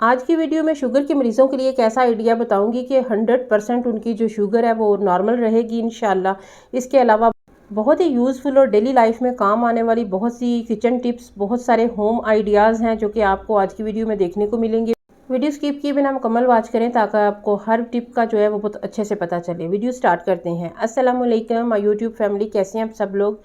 आज की वीडियो में शुगर के मरीज़ों के लिए एक ऐसा आइडिया बताऊंगी कि 100% उनकी जो शुगर है वो नॉर्मल रहेगी इंशाल्लाह। इसके अलावा बहुत ही यूज़फुल और डेली लाइफ में काम आने वाली बहुत सी किचन टिप्स, बहुत सारे होम आइडियाज़ हैं जो कि आपको आज की वीडियो में देखने को मिलेंगे। वीडियो स्किप किए बिना मुकम्मल वॉच करें ताकि आपको हर टिप का जो है वो बहुत अच्छे से पता चले। वीडियो स्टार्ट करते हैं। अस्सलाम वालेकुम माय यूट्यूब फैमिली, कैसे हैं आप सब लोग।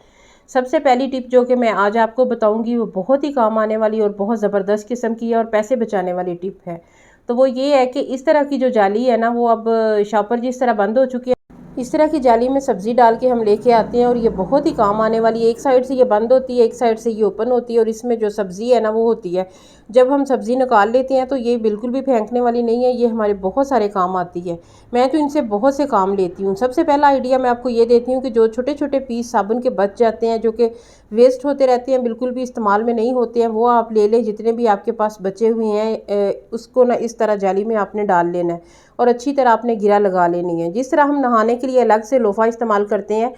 सबसे पहली टिप जो कि मैं आज आपको बताऊंगी वो बहुत ही काम आने वाली और बहुत ज़बरदस्त किस्म की है और पैसे बचाने वाली टिप है। तो वो ये है कि इस तरह की जो जाली है ना वो अब शॉपर जिस तरह बंद हो चुकी है, इस तरह की जाली में सब्ज़ी डाल के हम लेके आते हैं और ये बहुत ही काम आने वाली है। एक साइड से ये बंद होती है, एक साइड से ये ओपन होती है और इसमें जो सब्ज़ी है ना वो होती है। जब हम सब्ज़ी निकाल लेते हैं तो ये बिल्कुल भी फेंकने वाली नहीं है, ये हमारे बहुत सारे काम आती है। मैं तो इनसे बहुत से काम लेती हूँ। सबसे पहला आइडिया मैं आपको ये देती हूँ कि जो छोटे छोटे पीस साबुन के बच जाते हैं, जो कि वेस्ट होते रहते हैं, बिल्कुल भी इस्तेमाल में नहीं होते हैं, वो आप ले लें। जितने भी आपके पास बचे हुए हैं उसको ना इस तरह जाली में आपने डाल लेना है और अच्छी तरह आपने गिरा लगा लेनी है। जिस तरह हम नहाने के लिए अलग से लोफा इस्तेमाल करते हैं,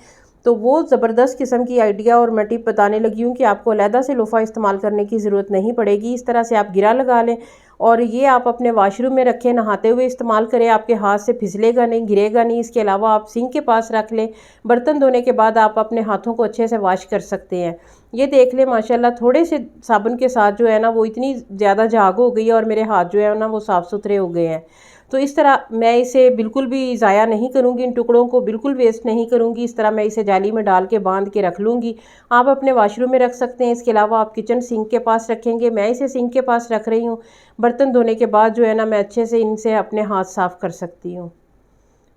तो वो ज़बरदस्त किस्म की आइडिया और मैं टिप बताने लगी हूँ कि आपको अलहदा से लोफा इस्तेमाल करने की ज़रूरत नहीं पड़ेगी। इस तरह से आप गिरा लगा लें और ये आप अपने वाशरूम में रखें, नहाते हुए इस्तेमाल करें। आपके हाथ से फिसलेगा नहीं, गिरेगा नहीं। इसके अलावा आप सिंक के पास रख लें। बर्तन धोने के बाद आप अपने हाथों को अच्छे से वॉश कर सकते हैं। ये देख लें माशाल्लाह थोड़े से साबुन के साथ जो है ना वो इतनी ज़्यादा झाग हो गई है और मेरे हाथ जो है ना वो साफ़ सुथरे हो गए हैं। तो इस तरह मैं इसे बिल्कुल भी ज़ाया नहीं करूँगी, इन टुकड़ों को बिल्कुल वेस्ट नहीं करूँगी। इस तरह मैं इसे जाली में डाल के बांध के रख लूँगी। आप अपने वाशरूम में रख सकते हैं। इसके अलावा आप किचन सिंक के पास रखेंगे, मैं इसे सिंक के पास रख रही हूँ। बर्तन धोने के बाद जो है ना मैं अच्छे से इनसे अपने हाथ साफ़ कर सकती हूँ।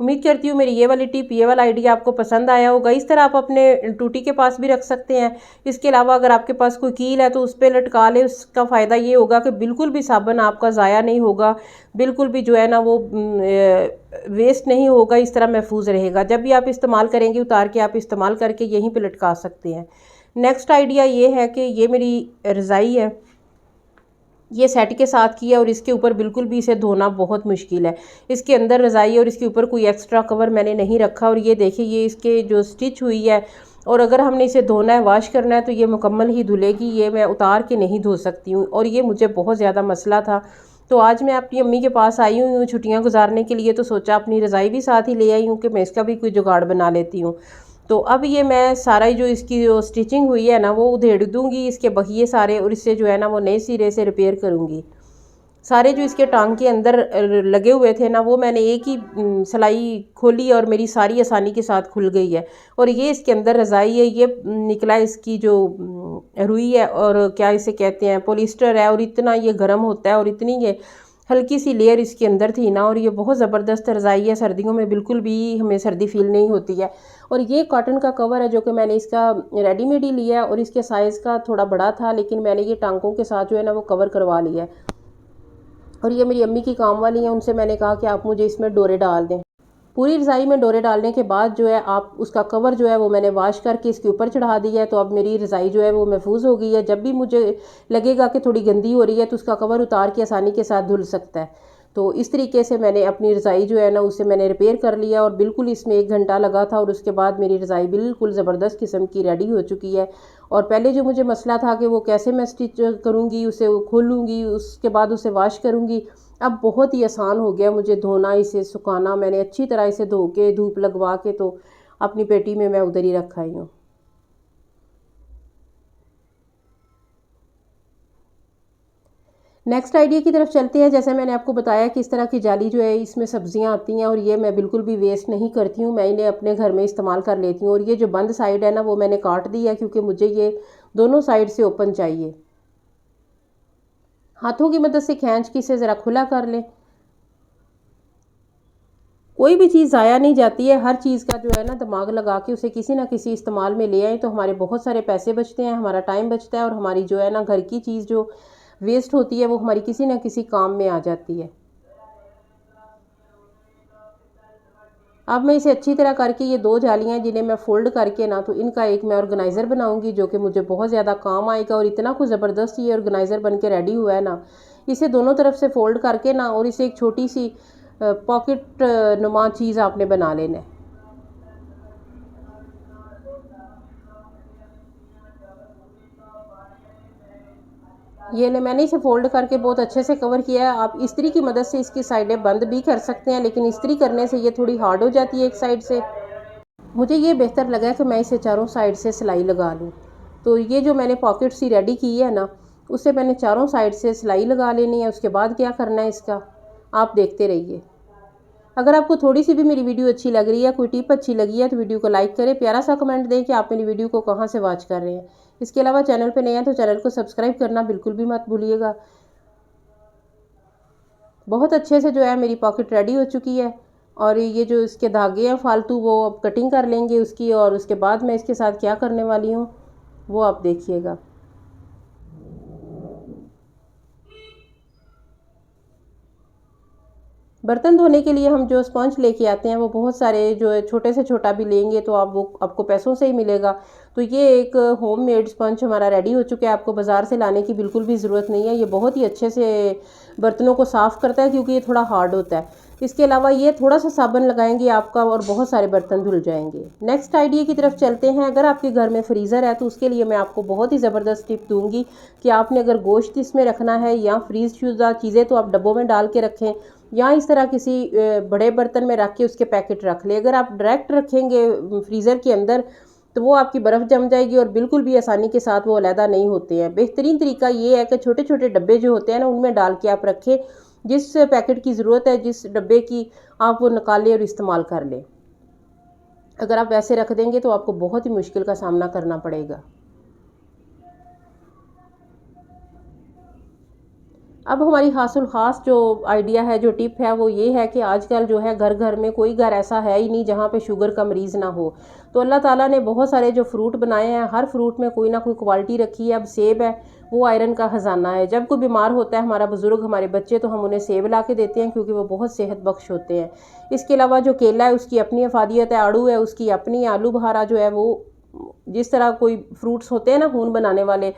उम्मीद करती हूँ मेरी ये वाली टिप, ये वाला आइडिया आपको पसंद आया होगा। इस तरह आप अपने टूटी के पास भी रख सकते हैं। इसके अलावा अगर आपके पास कोई कील है तो उस पर लटका लें। उसका फ़ायदा ये होगा कि बिल्कुल भी साबुन आपका ज़ाया नहीं होगा, बिल्कुल भी जो है ना वो वेस्ट नहीं होगा, इस तरह महफूज रहेगा। जब भी आप इस्तेमाल करेंगे उतार के आप इस्तेमाल करके यहीं पर लटका सकते हैं। नेक्स्ट आइडिया ये है कि ये मेरी रज़ाई है, ये सेट के साथ किया और इसके ऊपर बिल्कुल भी इसे धोना बहुत मुश्किल है। इसके अंदर रज़ाई और इसके ऊपर कोई एक्स्ट्रा कवर मैंने नहीं रखा और ये देखिए ये इसके जो स्टिच हुई है और अगर हमने इसे धोना है, वॉश करना है तो ये मुकम्मल ही धुलेगी। ये मैं उतार के नहीं धो सकती हूँ और ये मुझे बहुत ज़्यादा मसला था। तो आज मैं अपनी अम्मी के पास आई हुई हूँ छुट्टियाँ गुजारने के लिए, तो सोचा अपनी रज़ाई भी साथ ही ले आई हूँ कि मैं इसका भी कोई जुगाड़ बना लेती हूँ। तो अब ये मैं सारा जो इसकी जो स्टिचिंग हुई है ना वो उधेड़ दूँगी, इसके बहिए सारे, और इससे जो है ना वो नए सिरे से रिपेयर करूँगी। सारे जो इसके टांग के अंदर लगे हुए थे ना वो मैंने एक ही सिलाई खोली और मेरी सारी आसानी के साथ खुल गई है। और ये इसके अंदर रज़ाई है, ये निकला इसकी जो रुई है और क्या इसे कहते हैं, पॉलिस्टर है। और इतना ये गर्म होता है और इतनी ये हल्की सी लेयर इसके अंदर थी ना, और ये बहुत ज़बरदस्त रज़ाई है। सर्दियों में बिल्कुल भी हमें सर्दी फील नहीं होती है। और ये कॉटन का कवर है जो कि मैंने इसका रेडीमेड ही लिया है और इसके साइज़ का थोड़ा बड़ा था, लेकिन मैंने ये टांकों के साथ जो है ना वो कवर करवा लिया है। और ये मेरी अम्मी की काम वाली हैं, उनसे मैंने कहा कि आप मुझे इसमें डोरे डाल दें। पूरी रज़ाई में डोरे डालने के बाद जो है आप उसका कवर जो है वो मैंने वॉश करके इसके ऊपर चढ़ा दिया है। तो अब मेरी रज़ाई जो है वो महफूज हो गई है। जब भी मुझे लगेगा कि थोड़ी गंदी हो रही है तो उसका कवर उतार के आसानी के साथ धुल सकता है। तो इस तरीके से मैंने अपनी रज़ाई जो है ना उसे मैंने रिपेयर कर लिया और बिल्कुल इसमें 1 घंटा लगा था और उसके बाद मेरी रज़ाई बिल्कुल ज़बरदस्त किस्म की रेडी हो चुकी है। और पहले जो मुझे मसला था कि वो कैसे मैं स्टिच करूँगी, उसे खोलूँगी, उसके बाद उसे वॉश करूँगी, अब बहुत ही आसान हो गया मुझे धोना, इसे सुखाना। मैंने अच्छी तरह इसे धो के धूप लगवा के तो अपनी पेटी में मैं उधर ही रख आई हूँ। नेक्स्ट आइडिया की तरफ चलते हैं। जैसे मैंने आपको बताया कि इस तरह की जाली जो है इसमें सब्जियां आती हैं और ये मैं बिल्कुल भी वेस्ट नहीं करती हूँ, मैं इन्हें अपने घर में इस्तेमाल कर लेती हूँ। और ये जो बंद साइड है ना वो मैंने काट दी है क्योंकि मुझे ये दोनों साइड से ओपन चाहिए। हाथों की मदद से खींच के इसे ज़रा खुला कर लें। कोई भी चीज़ ज़ाया नहीं जाती है, हर चीज़ का जो है ना दिमाग लगा के उसे किसी ना किसी इस्तेमाल में ले आए तो हमारे बहुत सारे पैसे बचते हैं, हमारा टाइम बचता है और हमारी जो है ना घर की चीज़ जो वेस्ट होती है वो हमारी किसी ना किसी काम में आ जाती है। अब मैं इसे अच्छी तरह करके ये दो जालियाँ जिन्हें मैं फ़ोल्ड करके ना तो इनका एक मैं ऑर्गेनाइज़र बनाऊंगी जो कि मुझे बहुत ज़्यादा काम आएगा। और इतना कुछ ज़बरदस्त ये ऑर्गेनाइज़र बन के रेडी हुआ है ना, इसे दोनों तरफ से फ़ोल्ड करके ना और इसे एक छोटी सी पॉकेट नुमा चीज़ आपने बना लेना है। ये ले मैंने इसे फोल्ड करके बहुत अच्छे से कवर किया है। आप इस्त्री की मदद से इसकी साइडें बंद भी कर सकते हैं, लेकिन इस्त्री करने से ये थोड़ी हार्ड हो जाती है एक साइड से। मुझे ये बेहतर लगा कि मैं इसे चारों साइड से सिलाई लगा लूँ। तो ये जो मैंने पॉकेट सी रेडी की है ना, उससे मैंने चारों साइड से सिलाई लगा लेनी है। उसके बाद क्या करना है इसका, आप देखते रहिए। अगर आपको थोड़ी सी भी मेरी वीडियो अच्छी लग रही है, कोई टिप अच्छी लगी है, तो वीडियो को लाइक करें, प्यारा सा कमेंट दें कि आप मेरी वीडियो को कहाँ से वॉच कर रहे हैं। इसके अलावा चैनल पे नए हैं तो चैनल को सब्सक्राइब करना बिल्कुल भी मत भूलिएगा। बहुत अच्छे से जो है मेरी पॉकेट रेडी हो चुकी है। और ये जो इसके धागे हैं फालतू, वो अब कटिंग कर लेंगे उसकी, और उसके बाद मैं इसके साथ क्या करने वाली हूँ वो आप देखिएगा। बर्तन धोने के लिए हम जो स्पंज लेके आते हैं वो बहुत सारे जो है छोटे से छोटा भी लेंगे तो आप वो आपको पैसों से ही मिलेगा। तो ये एक होममेड स्पंज हमारा रेडी हो चुका है, आपको बाज़ार से लाने की बिल्कुल भी ज़रूरत नहीं है। ये बहुत ही अच्छे से बर्तनों को साफ़ करता है क्योंकि ये थोड़ा हार्ड होता है। इसके अलावा ये थोड़ा सा साबुन लगाएंगे आपका और बहुत सारे बर्तन धुल जाएंगे। नेक्स्ट आइडिया की तरफ चलते हैं। अगर आपके घर में फ्रीज़र है तो उसके लिए मैं आपको बहुत ही ज़बरदस्त टिप दूंगी कि आपने अगर गोश्त इसमें रखना है या फ्रीज़ शुदा चीज़ें तो आप डब्बों में डाल के रखें, या इस तरह किसी बड़े बर्तन में रख के उसके पैकेट रख ले। अगर आप डायरेक्ट रखेंगे फ्रीज़र के अंदर तो वो आपकी बर्फ़ जम जाएगी और बिल्कुल भी आसानी के साथ वो अलहदा नहीं होते हैं। बेहतरीन तरीका ये है कि छोटे छोटे डब्बे जो होते हैं ना, उनमें डाल के आप रखें। जिस पैकेट की ज़रूरत है, जिस डब्बे की, आप वो निकाल लें और इस्तेमाल कर लें। अगर आप वैसे रख देंगे तो आपको बहुत ही मुश्किल का सामना करना पड़ेगा। अब हमारी हासिल ख़ास जो आइडिया है, जो टिप है, वो ये है कि आजकल जो है घर घर में कोई घर ऐसा है ही नहीं जहाँ पे शुगर का मरीज़ ना हो। तो अल्लाह ताला ने बहुत सारे जो फ्रूट बनाए हैं, हर फ्रूट में कोई ना कोई क्वालिटी रखी है। अब सेब है, वो आयरन का ख़जाना है। जब कोई बीमार होता है हमारा बुज़ुर्ग, हमारे बच्चे, तो हम उन्हें सेब ला के देते हैं क्योंकि वो बहुत सेहत बख्श होते हैं। इसके अलावा जो केला है उसकी अपनी अफादियत है, आड़ू है उसकी अपनी, आलू बुखारा जो है वो, जिस तरह कोई फ्रूट्स होते हैं ना खून बनाने वाले,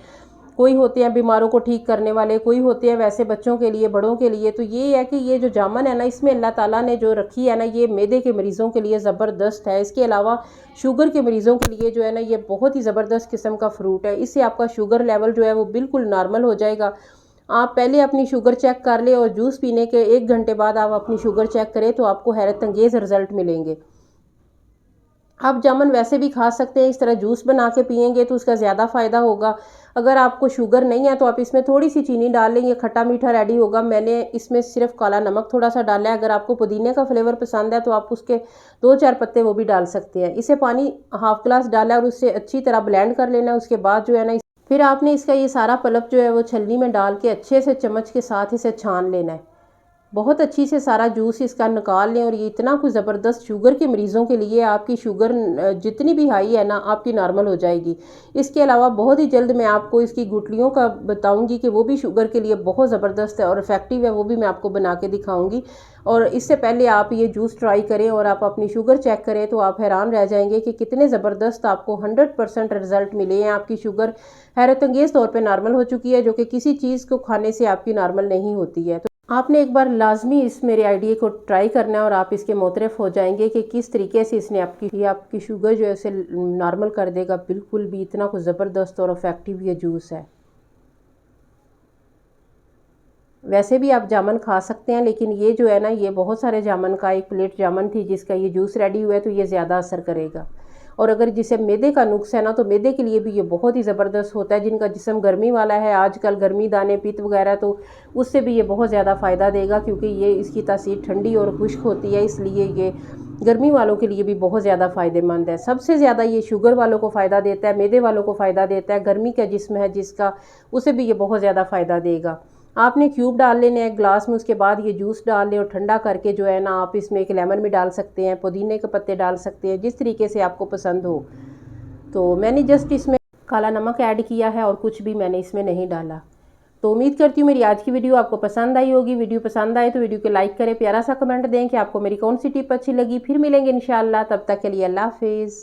कोई होते हैं बीमारों को ठीक करने वाले, कोई होते हैं वैसे बच्चों के लिए, बड़ों के लिए। तो ये है कि ये जो जामुन है ना, इसमें अल्लाह ताला ने जो रखी है ना, ये मैदे के मरीज़ों के लिए ज़बरदस्त है। इसके अलावा शुगर के मरीज़ों के लिए जो है ना, ये बहुत ही ज़बरदस्त किस्म का फ्रूट है। इससे आपका शुगर लेवल जो है वो बिल्कुल नॉर्मल हो जाएगा। आप पहले अपनी शुगर चेक कर ले और जूस पीने के 1 घंटे बाद आप अपनी शुगर चेक करें तो आपको हैरत अंगेज़ रिज़ल्ट मिलेंगे। आप जामुन वैसे भी खा सकते हैं, इस तरह जूस बना के पियेंगे तो उसका ज़्यादा फ़ायदा होगा। अगर आपको शुगर नहीं है तो आप इसमें थोड़ी सी चीनी डाल लेंगे, खट्टा मीठा रेडी होगा। मैंने इसमें सिर्फ काला नमक थोड़ा सा डाला है। अगर आपको पुदीने का फ्लेवर पसंद है तो आप उसके 2-4 पत्ते वो भी डाल सकते हैं। इसे पानी हाफ ग्लास डाला और उससे अच्छी तरह ब्लेंड कर लेना। उसके बाद जो है ना, फिर आपने इसका ये सारा पल्प जो है वो छलनी में डाल के अच्छे से चम्मच के साथ इसे छान लेना है। बहुत अच्छी से सारा जूस इसका निकाल लें। और ये इतना कुछ ज़बरदस्त शुगर के मरीज़ों के लिए, आपकी शुगर जितनी भी हाई है ना, आपकी नॉर्मल हो जाएगी। इसके अलावा बहुत ही जल्द मैं आपको इसकी गुठलियों का बताऊंगी कि वो भी शुगर के लिए बहुत ज़बरदस्त है और इफ़ेक्टिव है, वो भी मैं आपको बना के दिखाऊंगी। और इससे पहले आप ये जूस ट्राई करें और आप अपनी शुगर चेक करें तो आप हैरान रह जाएंगे कि कितने ज़बरदस्त आपको 100% रिज़ल्ट मिले हैं। आपकी शुगर हैरत अंगेज़ तौर पर नॉर्मल हो चुकी है, जो कि किसी चीज़ को खाने से आपकी नॉर्मल नहीं होती है। तो आपने एक बार लाजमी इस मेरे आइडिया को ट्राई करना है और आप इसके मोतरफ हो जाएंगे कि किस तरीके से इसने आपकी शुगर जो है उसे नॉर्मल कर देगा। बिल्कुल भी इतना कुछ ज़बरदस्त और इफ़ेक्टिव ये जूस है। वैसे भी आप जामुन खा सकते हैं, लेकिन ये जो है ना, ये बहुत सारे जामुन का, एक प्लेट जामुन थी जिसका ये जूस रेडी हुआ है, तो ये ज़्यादा असर करेगा। और अगर जिसे मैदे का नुक्स है ना, तो मैदे के लिए भी ये बहुत ही ज़बरदस्त होता है। जिनका जिस्म गर्मी वाला है, आजकल गर्मी दाने पित्त वगैरह, तो उससे भी ये बहुत ज़्यादा फ़ायदा देगा क्योंकि ये इसकी तासीर ठंडी और खुश्क होती है, इसलिए ये गर्मी वालों के लिए भी बहुत ज़्यादा फ़ायदेमंद है। सबसे ज़्यादा ये शुगर वालों को फ़ायदा देता है, मैदे वालों को फ़ायदा देता है। गर्मी का जिस्म है जिसका, उसे भी ये बहुत ज़्यादा फ़ायदा देगा। आपने क्यूब डाल लेने हैं ग्लास में, उसके बाद ये जूस डाल लें और ठंडा करके जो है ना, आप इसमें एक लेमन भी डाल सकते हैं, पुदीने के पत्ते डाल सकते हैं, जिस तरीके से आपको पसंद हो। तो मैंने जस्ट इसमें काला नमक ऐड किया है और कुछ भी मैंने इसमें नहीं डाला। तो उम्मीद करती हूँ मेरी आज की वीडियो आपको पसंद आई होगी। वीडियो पसंद आए तो वीडियो को लाइक करें, प्यारा सा कमेंट दें कि आपको मेरी कौन सी टिप अच्छी लगी। फिर मिलेंगे इंशाल्लाह, तब तक के लिए अल्लाह हाफिज़।